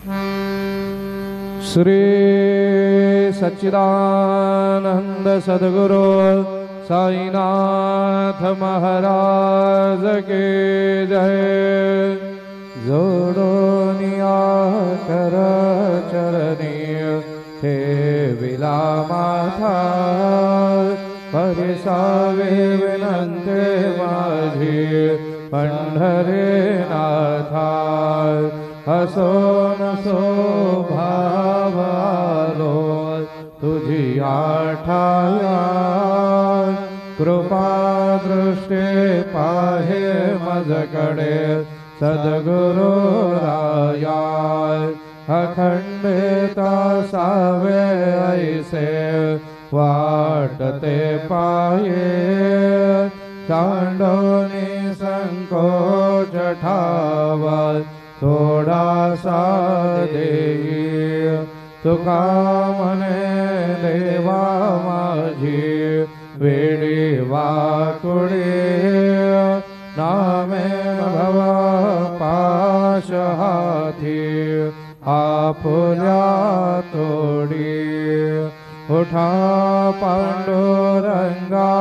श्री सच्चिदानंद सद्गुरु साईनाथ महाराज के जय। जोडोनिया कर चरणी हे विला माथा परिसावे विनंते माझी पंढरे नाथा। हसो नसो भावालो तुझी आठाया कृपा दृष्टी पाहे मजकडे सद्गुरु राया। अखंडिता सावे ऐसे वाटते पाये सांडोनी संकोच ठावा थोडासा देई। तुका मने देवा माझी वेडी वाकुडी नामे भव पाश हाती आपुल्या तोडी। उठा पांडुरंगा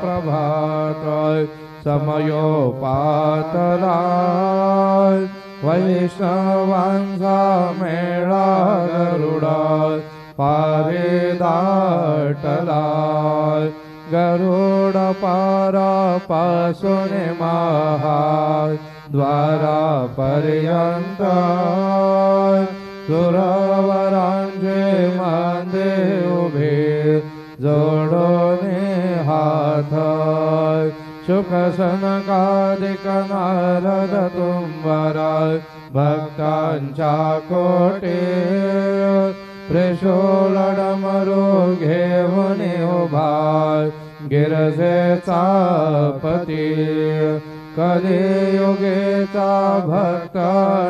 प्रभात समयोपातला वैष्णवांचा मेळा गरुडा पारे दाटला। गरुड पारा पासून महाद्वारापर्यंत सुरवरांचे मांदे उभे जोडोने हात। सुख सनकादिक नारद तुंबरा भक्तांच्या कोटे त्रिशूलडमरू घेऊन उभा गिरजेचा पती। कलियुगेचा भक्त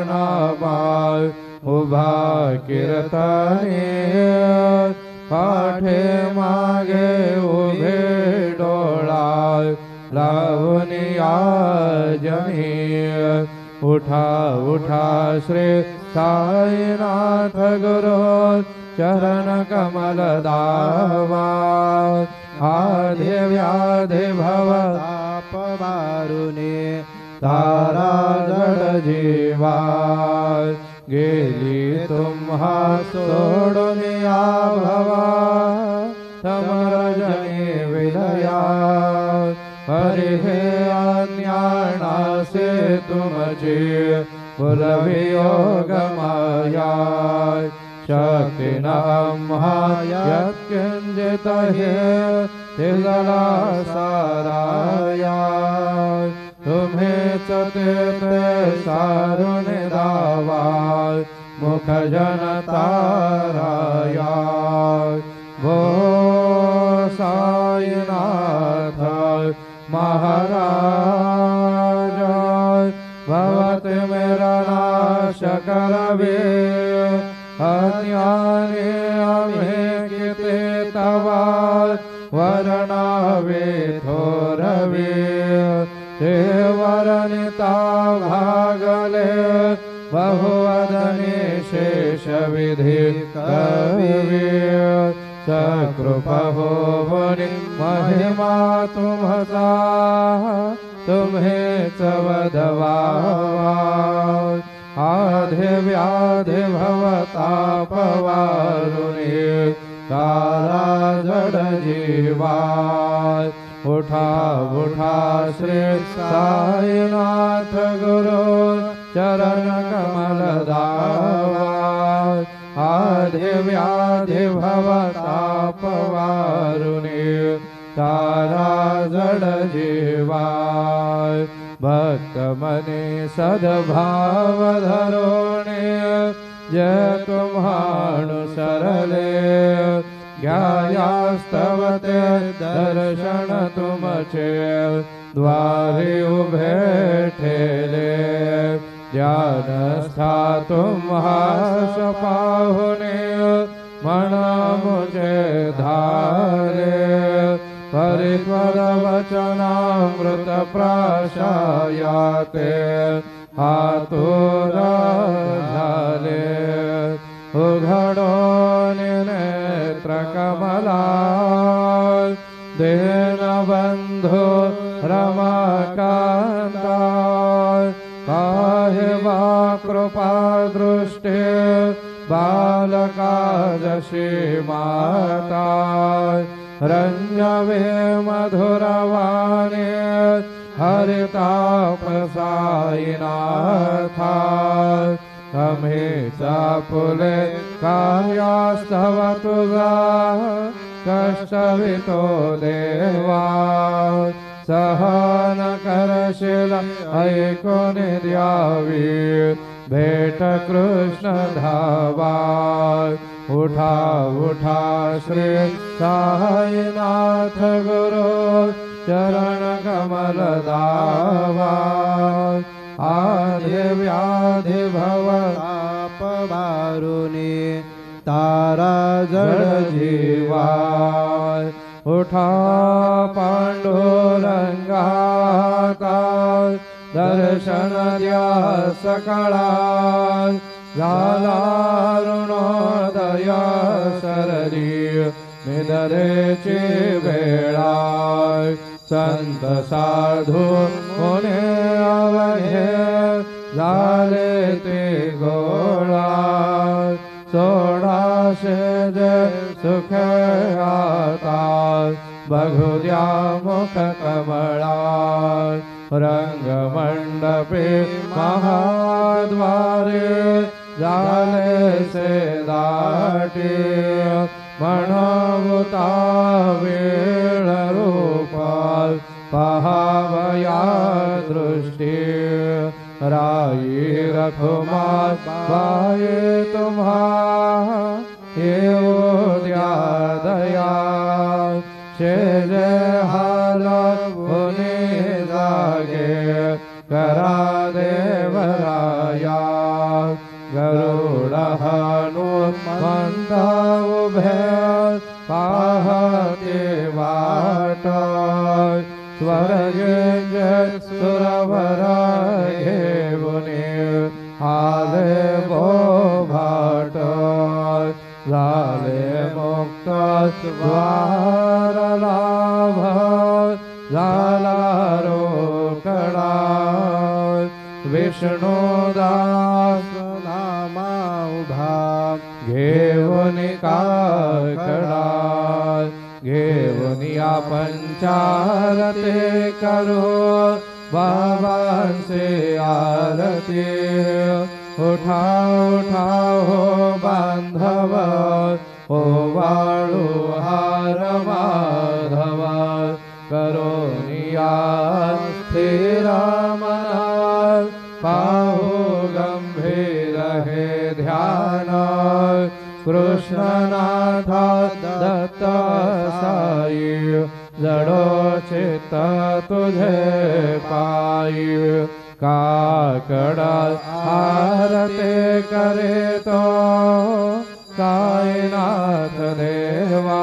नामा उभा कीर्तनी पाठे मागे उभे डोळा लावनिया जनी। उठा उठा श्री साईनाथ गुरु चरण कमल दावा। आधे व्याधे भव ताप वारुने तारा जड जीवा। गेली तुम्हा सोडून या भवा समरजनी विलया। हरि हे अन्यानासे तुमचे पुरवियोग माया। शक्ती नम्हा यत्किंचित हे तिजला साराया। तुम्हेच ते सारुण दावा मुख जनताराया। भो साईनाथ महाराज भवत मेरा नाश करवे। अन्याने आम्हे किते तवा वर्णावे थोरवे। ते वरनिता भागले बहुवदने शेष विधि कवी। सकृपा होवनी महिमा तुम्हसा तुम्हेच वदवावा। आधे व्याधे भवताप वारुणे तारा जड जीवा। उठा उठा श्री साईनाथ गुरु चरण कमल दावा। आधे व्याधे भवताप वारुणे तारा जड जीवा। भक्त मने सद्भाव धरोणे जय तुम्हानु सरले। ज्ञायास्तवते दर्शन तुमचे द्वारे उभे ठेले। ज्ञानस्था तुम्हास पाहुने म्हणा मुझे धारे। परित्वद वचनामृत प्राशायाते आतुर झाले। कृपा दृष्टे बालका जशी माता रंजवे मधुरवाणे हरिताप साईनाथा कमीचा फुले कार्यास्तव तुझा कष्टवितो देवा सहन करशील ऐकून द्यावी भेट कृष्ण धावा उठा उठा श्री साईनाथ गुरु चरण कमल दावा आदि व्याधि भव ताप वारुणी तारा जड जीवा उठा पांडुरंगाता दर्शन द्या सकळा झाला ऋणोदय शरदी निदरेची वेळा संत साधू मुने अवघे झाले ते गोळा सोळाशे जे सुख आता बघू द्या मुख कमळा रंगमंडपे महाद्वारे झाले से दाटे म्हणवता वेळ रूपाल पहावया दृष्टी राई रखुमार पाये तुम्हा येऊ द्या दया शेज हाल पुणे जागे करा देवराया गरुड हनुमंत उभे पाहते वाट स्वर्गे सुरवर घेऊने आले बोभाट झाले मुक्त द्वार लाभ झाला रोकडा विष्णुदास नामा उभा घेऊन काकडा घेऊन या पंचारते करो बाबांचे आरती उठा उठा हो बांधव हो वाळू हार माधव करोनिया स्थिर मना पाहू गंभीर हे ध्यान कृष्णनाथा दत्त साई जडो चित्त तुझे पायी काकडा आरते करे तो साईनाथ देवा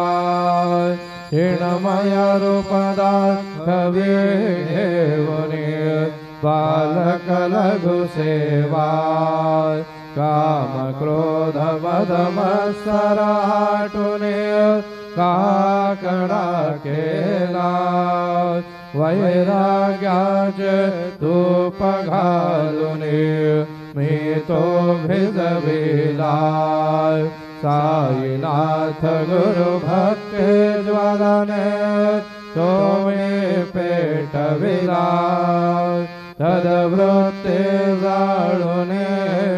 हिणमय रूपदा कवी घेऊनी बालक लघु सेवा काम क्रोध मद मत्सर आटुने काकडा केला वैराग्याचे धूप घालुने मी तो भिजविला साईनाथ गुरु भक्ती ज्वालाने तो मी पेटविला तदवृत्ते जाळुने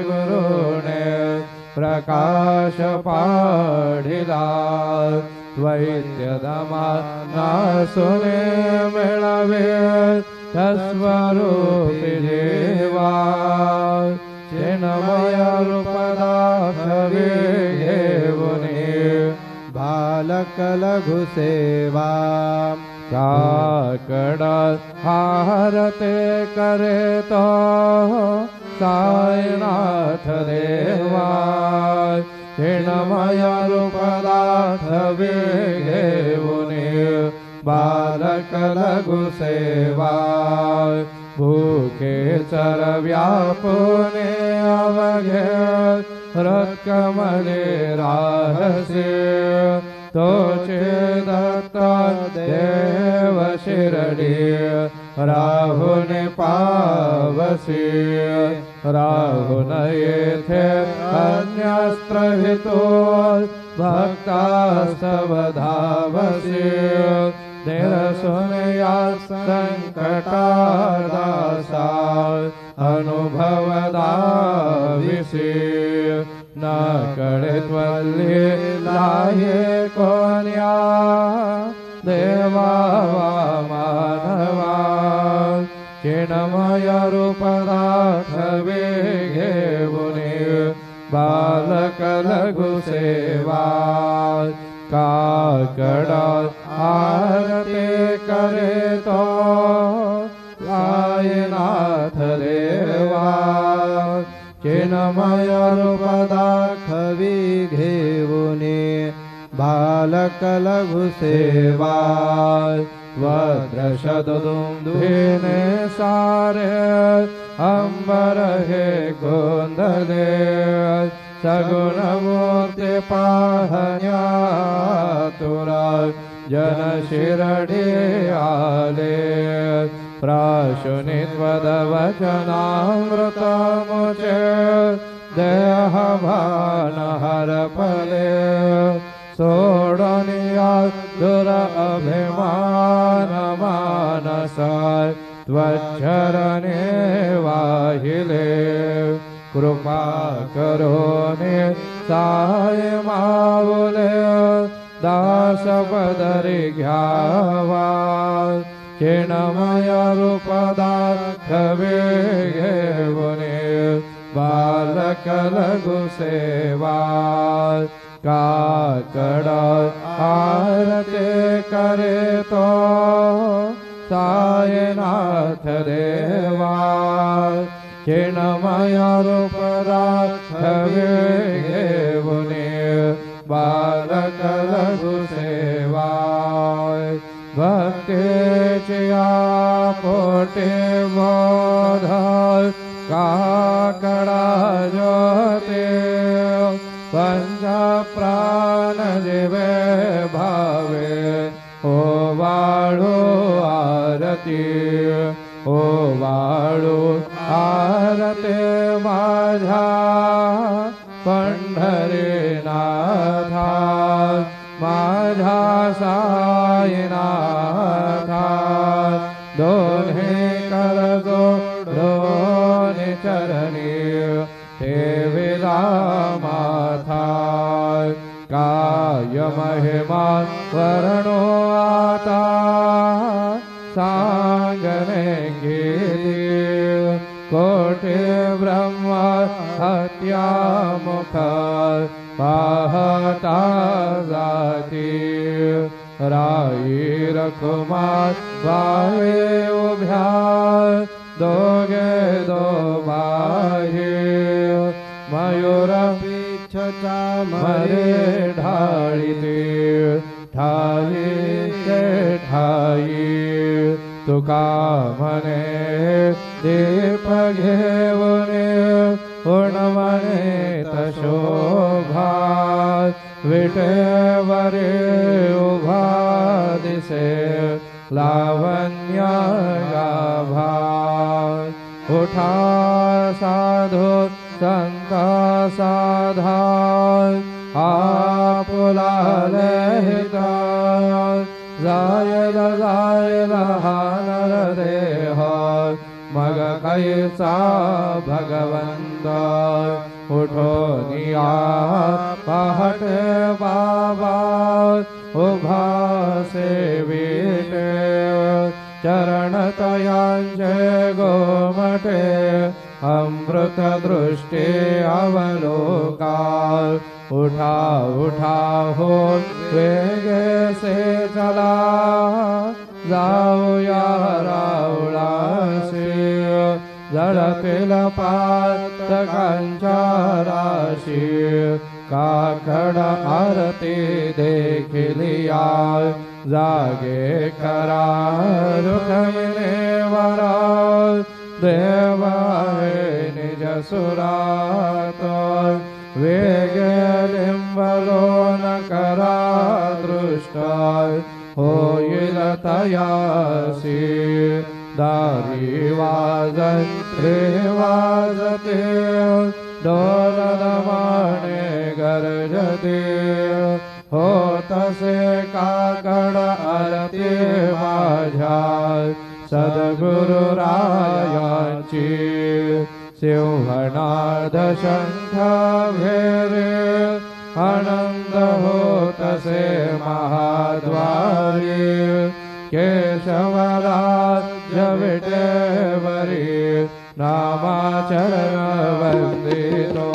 गुरुने प्रकाश पाढिला वैद्यदमा नासुने मिळवे तस्वरूपी देवा चिन्मय रूपदा कवी घेऊने बालक लघु सेवा काकडा हारते करे तो साईनाथ देवा हिणमय रूपदा कवी घेऊने बालक लघु सेवा भूखे चर व्यापुने अवघे रत्कमले राहसे तोचे दत्त देव शिरडी राहुने पावसी राहुन येथे अन्यस्त्र हेतो भक्तास्तव धावसी निरसुन या संकटादासा अनुभव दाविसी न कळे त्वल्ली लाहे कोण्या देवा वा मानवा चिन्मय रूप दाखवे घेऊनी बालक लघु सेवा काकडा आरते करे तो नाथ देवा चिन्मय रूप दाखवी घेऊनी बालक लघु सेवा वज्रशतदुंदुभिने सारे अंबर हे गोंधले सगुण मूर्ती पाहण्या तुरा जन शिरडी आले प्राशुनी त्वदवचनामृतमुचे देह भान हरपले सोडनिया दुर अभिमान मानसा त्वच्चरणे वाहिले कृपा करोने साय मावले दास पदरी घ्यावा चिन्मय रूप दाखवे घेऊनी बालक लघु सेवा काकडा आरते करे तो सायनाथ देवा चिन्मय रूप दाखवे घेऊनी बालक लघु सेवा भक्तीच्या पोटे बोध काकडा ज्योते पंच प्राण जीवे भावे ओ वाळू आरती ओ वाळू आरते माझ्या पंढरीनाथा माझ्या साईनाथा दोन्ही कर जोडून चरणी ठेविला माथा काय महिमा वर्णो आता सांगणे गेली कोटे ब्रह्म हत्या मुख पाहता जाती राई रखुमार वावे उभ्या दोघे दो बाहे मयूर पिछचा मरे ढाळीते ठाई ते ठाई तुका म्हणे दीप घेऊने उणवणे तशोभा विटेवरे उभा दिसे लावण्य गाभा उठा साधू संत साधा आपुला लेहिता जायला जायला हा नर देह मग कैसा भगवंत उठो निया पहाटे बाबा उभा सेविते चरण तयांचे गोमटे अमृत दृष्टी अवलोका उठा उठा हो वेगे से चला जाऊया रावळासी झडपेल पातकांच्या राशी काकड आरती देखिलिया जागे करा रुखमिने वरा देव आहे निज सुरात वेगे लिंबलो न करा दृष्ट होईल तयासी दारी वाजते वाजते डोलदमाने गरजते होतसे काकड आरती माझ्या सद्गुरु रायांची सिंहनाद शंख भेरे आनंद होतसे महाद्वारी केशवराज विटेवरी नामाचरण वंदितो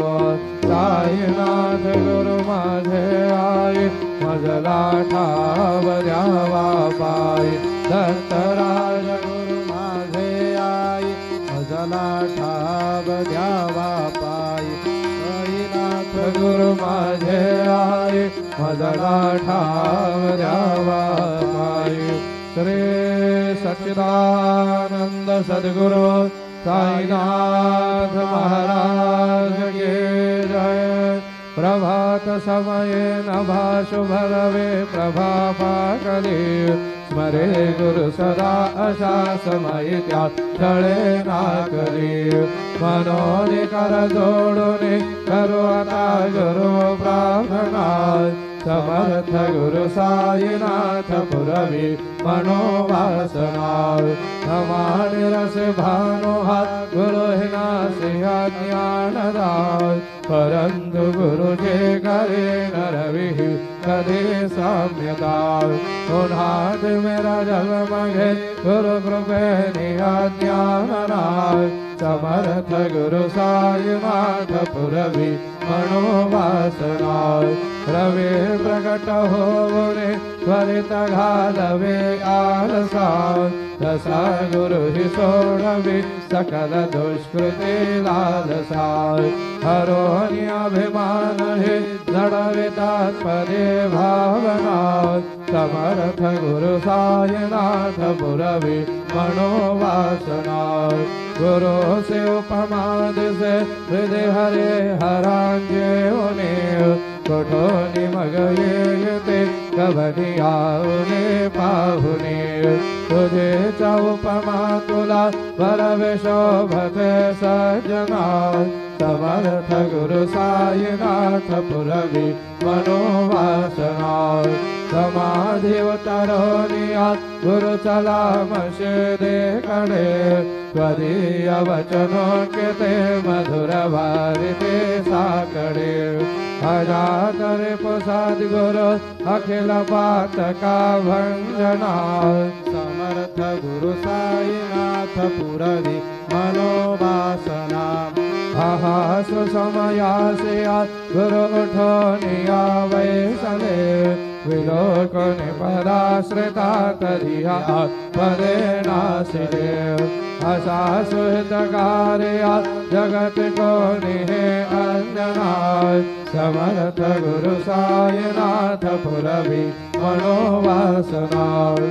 साईनाथ गुरु माझे आई मजला ठाव द्यावा पायी दत्तराज गुरु माझे आई मजला ठाव द्यावा पायी साईनाथ गुरु माझे आई मजला ठाव द्यावा पायी श्री सच्चिदानंद सद्गुरु साईनाथ महाराज के जय। प्रभात समये नभा शुभ रवे प्रभा पाकले स्मरे गुरु सदा अशा समय त्या छळे ना करी मनोनी कर जोडूने करू आता गुरु प्रार्थना समर्थ गुरु साईनाथ पुरवी मनोवासना नमानि रस भानुहात गुरु हिना सिंहा ज्ञानदाय परंतु गुरु जे करे नरवी कधी साम्यदाय उन्हात मेरा जन्म घे गुरु कृपे निया ज्ञानराय समर्थ गुरु साईनाथ पुरवी मनोवासनाय रवे प्रकट होवने त्वरित घालवे आलसा तसा गुरु ही सोडवी सकल दुष्कृती लालसा हरोनी अभिमान हे जडवे तात्पर्य भावना समर्थ गुरु साईनाथ पुरवी मनोवासना गुरु से उपमा दिसे हृदय हरे हरांगे उने कोठोनी मग येते कवनियाने पाहुने तुझे च उपमा तुला बरवे शोभते सजना समर्थ गुरु साईनाथ पुरवी मनोवासना समाधि उतरोनिया गुरु चला मशे देखड़े त्वदीय वचनों के ते मधुर वारिते साकड़े अजात प्रसाद गुरु अखिल पात का भंजना समर्थ गुरु साईनाथ पुरवी मनोवासना हासु समयासया गुरु उठोनिया वैसले विलोकने पदाश्रिता तरिया पदे नासिरे असासु हितकार्या जगत को निहे अंजनाय समर्थ गुरु साईनाथ पुरवी मनोवासनाय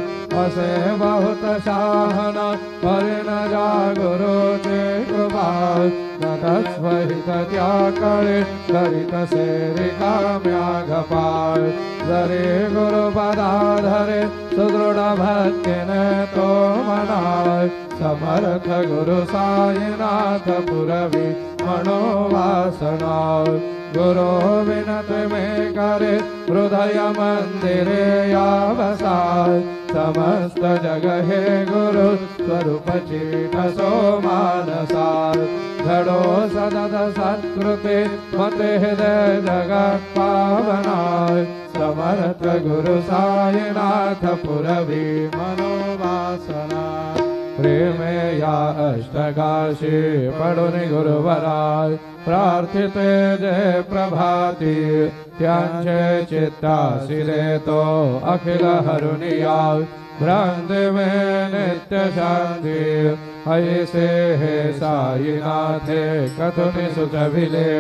असे बहुत शाहना पर न जा गुरु के कृपाल न तत्स्वहित त्याकडे करित सेरि काम्याघपाल जरे गुरु पदाधरे सुदृढ भक्तिने तो मनाय समर्थ गुरु साईनाथ पुरवी मनोवासनाय गुरु विनत में करे हृदय मंदिरे यावसाय समस्त जग हे गुरु स्वरूप चीठ सो मानसाय घडो सदत सत्कृते मते हृदय जगत पावनाय समर्थ गुरु साईनाथ पुरवी मनोवासना प्रेम या अष्टकाशी पडुनि गुरुवराय प्रार्थिते जय प्रभाती त्यांचे चित्तासी देतो अखिल हरुनिया भ्रांति में नित्य शांति ऐसे हे साईनाथे कथुनि सुचभिले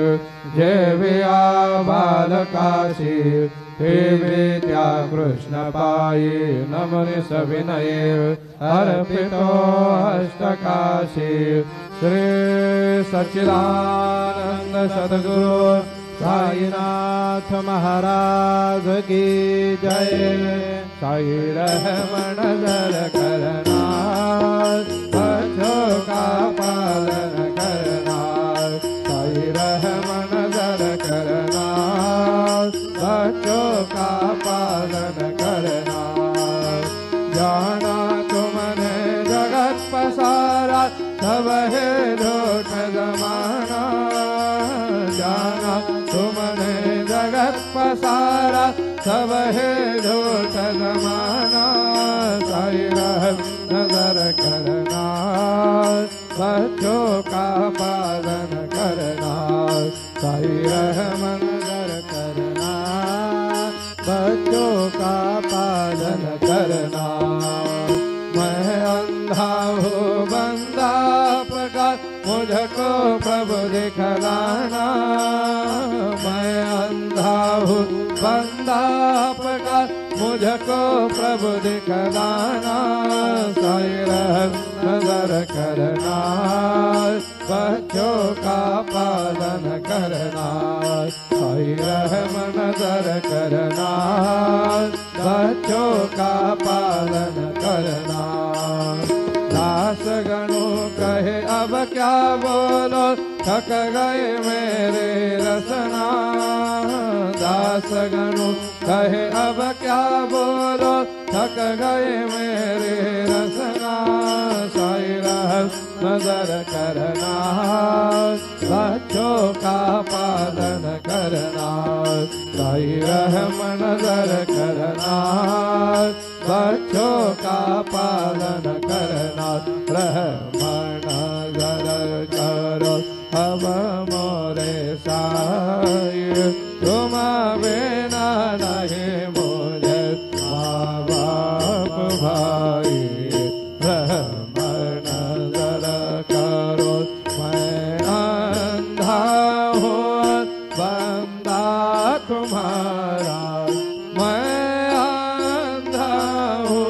जय विया बालकाशी हे विद्या कृष्ण पाई नमनि सविनये अर्पितो अष्टकाशी श्री सच्चिदानंद सद्गुरु साईनाथ महाराज की जय। साई रहमन दर करना, बच्चों का पालन करना, साई रहमन दर करना, बच्चों का पालन करना। जाना तुमने जगत पसारा, सब है झूठ जमाना, जाना तुमने जगत पसारा, सब है झूठ जमाना। साई रहमत नजर करना, बच्चों का पालन करना, साई रहमत नजर करना, बच्चों का पालन करना। मैं अंधा हूँ बंदा प्रकाश, मुझको प्रभु दिखलाना, मैं अंधा हूँ बंदा प्रकाश, मुझको प्रभु दिखलाना। साई रहमत नजर करना, बच्चों का पालन करना, साई रहमत नजर करना, बच्चों का पालन करना। दास गणों कहे अब क्या बोलो, थक गए मेरे रसना, दास गणों कहे अब क्या बोलो, थक गए मेरे रसना। साई रहमत नजर करना, बच्चों का पालन करना, साई रहमत नजर करना, बच्चों का पालन करना। रहमत नजर करो अब मोरे साई, तुम बिना नहीं मुझे माँ बाप भाई। रहमत नजर करो मैं अंधा हूँ बंदा तुम्हारा, मैं अंधा हूँ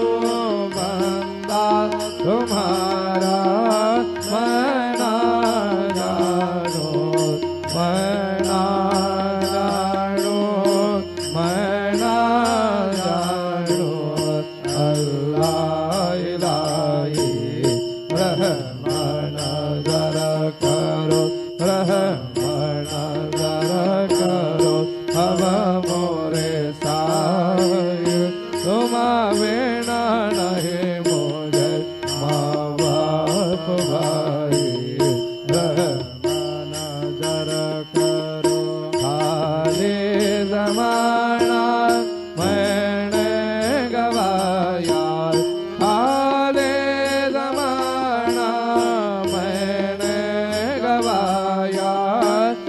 बंदा तुम्हारा। मैं ना जानो, मैं ना जानो, मैं ना जानो अल्लाह इलाही। रहमत नजर करो, रहमत नजर करो अब मोरे साई, तुम बिना नहीं मुझे माँ बाप भाई। रहमत नजर करो खाली जमाना मैंने गवाया, खाली जमाना मैंने गवाया।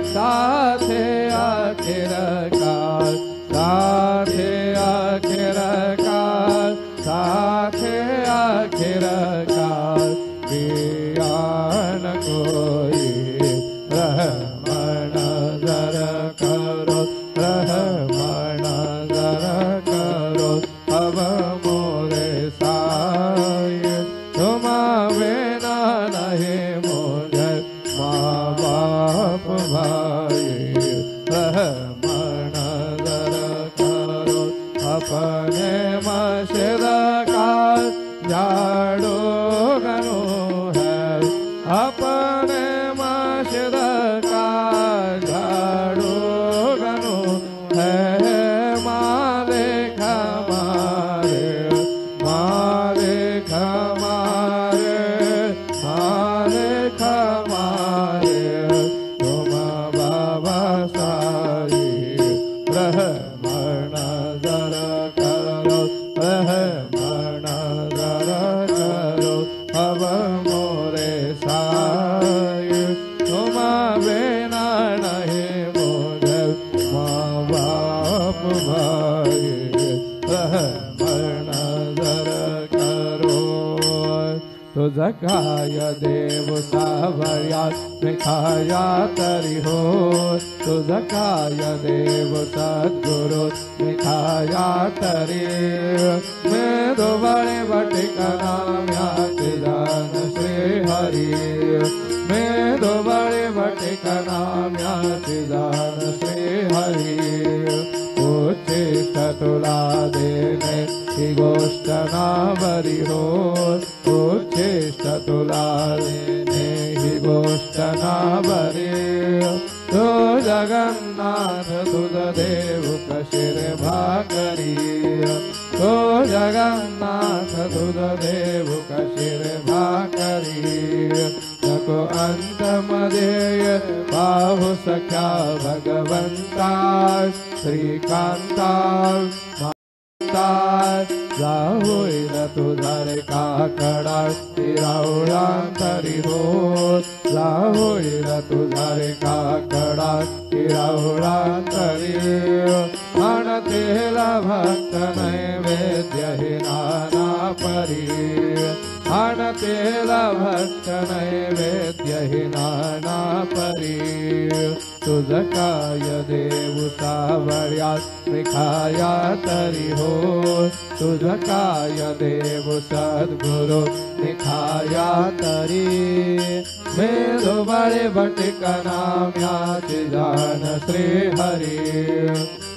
साथे आखिरकार, साथे आखिरकार, साथे आखिरकार दिया न कोई। रहमत नजर करो, रहमत नजर करो अब मोरे साई, तुम बिना नहीं मुझे माँ बाप भाई। रहमत नजर करो अपने मस्जिद का झाड़ू गनो है, अपने मस्जिद का झाड़ू गनो है। मालिक हमारे, मालिक हमारे, मालिक हमारे, तुम बाबा साई। रहमत नजर करो, रहमत नजर करो अब मोरे साई, तुम बिना नहीं मुझे माँ बाप भाई। रहमत नजर करो तुझकाय देव सावया मिखाया तरी हो, तुझकाय देव सद्गुरु मिखाया तरी। मैं दो बड़े बटिका नाम याचिदान श्री हरि, मैं दो बड़े बटिका नाम याचिदान श्री हरि। उचित तुला देने नेहि गोष्ठनावरि हो उच्छिष्ट तुलारे नेहि गोष्ठनावरि तो जगन्नाथ तुझदेव कशिर भाकरी तो जगन्नाथ तुझदेव कशिर भाकरी नको अंत मध्येय पाहु सख्या भगवंता श्रीकांता जाहोईल तुझारे काकडा तिरावळांतरी हो जाहोईल तुझारे काकडा तिरावळांतरी आणतेला भक्त नैवेद्य हे नाना परी आणतेला भक्त नैवेद्य हे नाना परी तुझ काय देव सावळ्यात निखाया तरी हो तुझ काय देव सद्गुरु निखाया तरी मेदो बळे बटिका नाम्याची जाण श्री हरी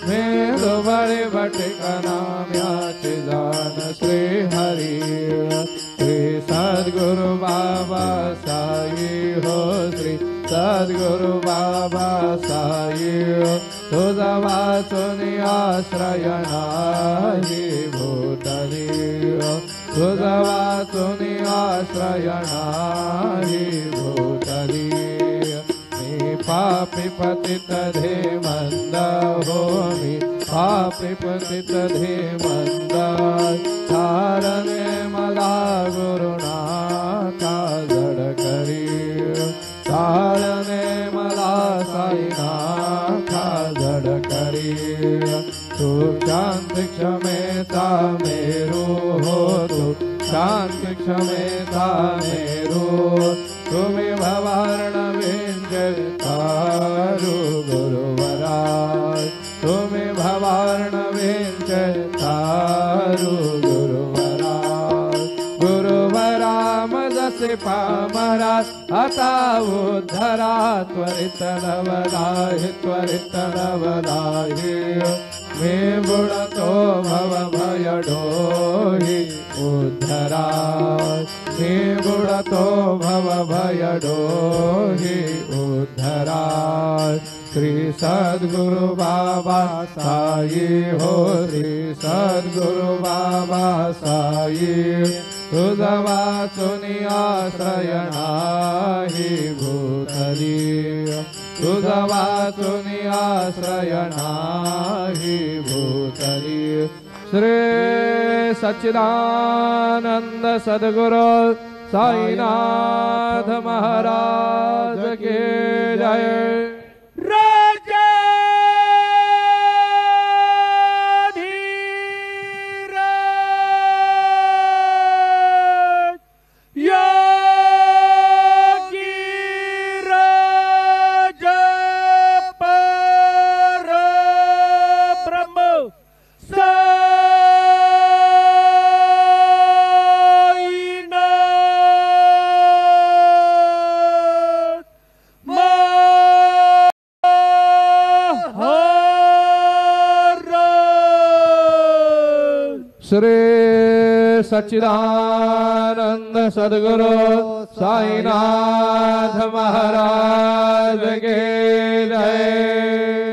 मेदो बळे बटिका नाम्याची जाण श्री हरी श्री सद्गुरु बाबा साई हो श्री सद्गुरु बाबा साई तुझा वाचून आश्रय नाही भूतली तुझा वाचून आश्रय नाही भूतली मी पापी पतित धीमंद हो मी पापी पतित धीमंद तारणे मला गुरुनाथा जड करी तारणे मला साईनाथा जड करी तू शांती क्षमेता मेरू हो तू शांती क्षमेता मेरू तुम्ही भवार्ण तारू गुरुवरा तुम्ही भवार्ण तारू गुरुवरा गुरुवरा मजसे पामरा आता उद्धरा त्वरित नवदाहि त्वरित नवदाहि मे बुडतो भव भय डोहि उद्धरा मे बुडतो भव भय डोहि उद्धरा श्री सद्गुरु बाबा साई हो श्री सद्गुरु बाबा साई तुझ वाचून आश्रय नाही भूतली तुझ वाचून आश्रय नाही भूतली श्री सच्चिदानंद सद्गुरु साईनाथ महाराज के जय। श्री सच्चिदानंद सद्गुरु साईनाथ महाराज के जय।